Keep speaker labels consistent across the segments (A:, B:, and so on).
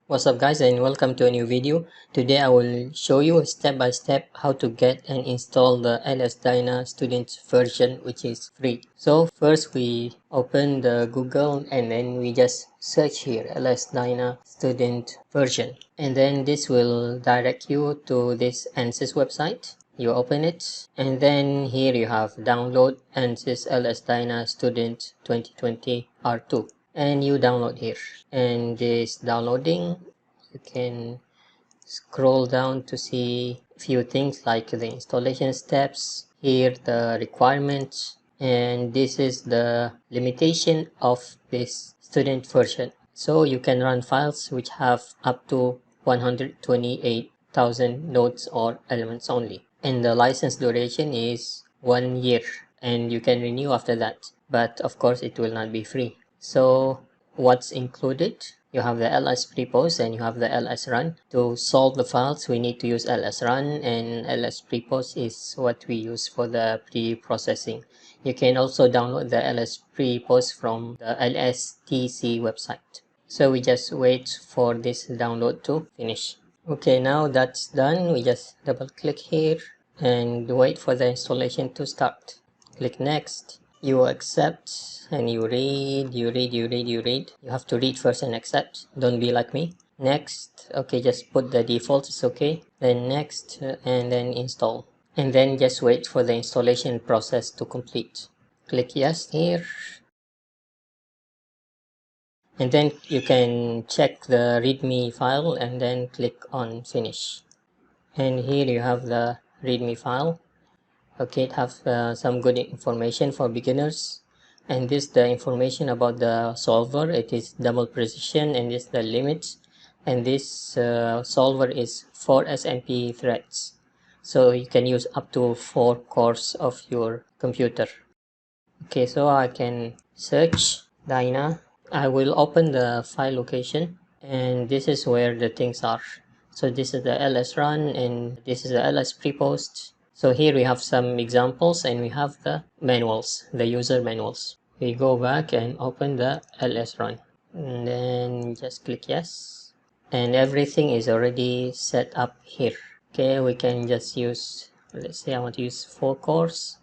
A: What's up guys, and welcome to a new video. Today I will show you step by step how to get and install the LS-DYNA student version, which is free. So first we open the Google and then we just search here LS-DYNA student version, and then this will direct you to this ANSYS website. You open it and then here you have download ANSYS LS-DYNA student 2020 R2. And you download here, and this downloading, you can scroll down to see a few things like the installation steps, here the requirements, and this is the limitation of this student version. So you can run files which have up to 128,000 nodes or elements only, and the license duration is 1 year and you can renew after that, but of course it will not be free. So what's included? You have the ls prepost and you have the ls run. To solve the files we need to use ls run, and ls prepost is what we use for the pre-processing. You can also download the ls prepost from the LS-TC website. So we just wait for this download to finish. Okay, now that's done, we just double click here and wait for the installation to start. Click next. You accept and you read. You have to read first and accept. Don't be like me. Next. Okay, just put the default, it's okay. Then next, and then install. And then just wait for the installation process to complete. Click yes here. And then you can check the readme file and then click on finish. And here you have the readme file. Okay, it has some good information for beginners, and this the information about the solver. It is double precision, and this the limits, and this solver is 4 SMP threads, so you can use up to 4 cores of your computer. Okay, so I can search Dyna. I will open the file location, and this is where the things are. So this is the ls run and this is the ls prepost. So here we have some examples and we have the manuals, the user manuals. We go back and open the ls run and then just click yes, and everything is already set up here. Okay, we can just use, let's say I want to use 4 cores.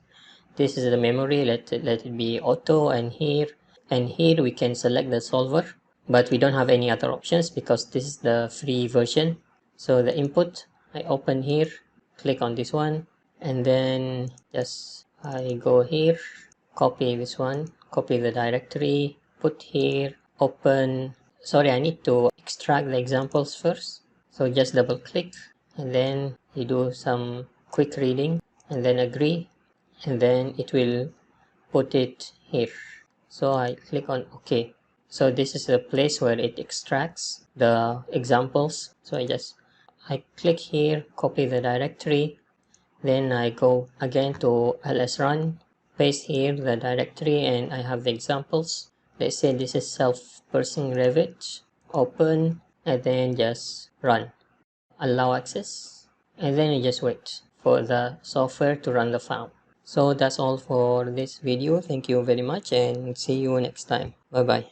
A: This is the memory, let it be auto, and here we can select the solver, but we don't have any other options because this is the free version. So the input, I open here, click on this one, and then just I go here, copy this one, copy the directory, put here, open. Sorry, I need to extract the examples first. So just double click and then you do some quick reading and then agree, and then it will put it here. So I click on OK. So this is the place where it extracts the examples. So I click here, copy the directory, then I go again to ls run, paste here the directory, and I have the examples. Let's say this is self-parsing Revit, open, and then just run, allow access, and then you just wait for the software to run the file. So that's all for this video. Thank you very much and see you next time. Bye bye.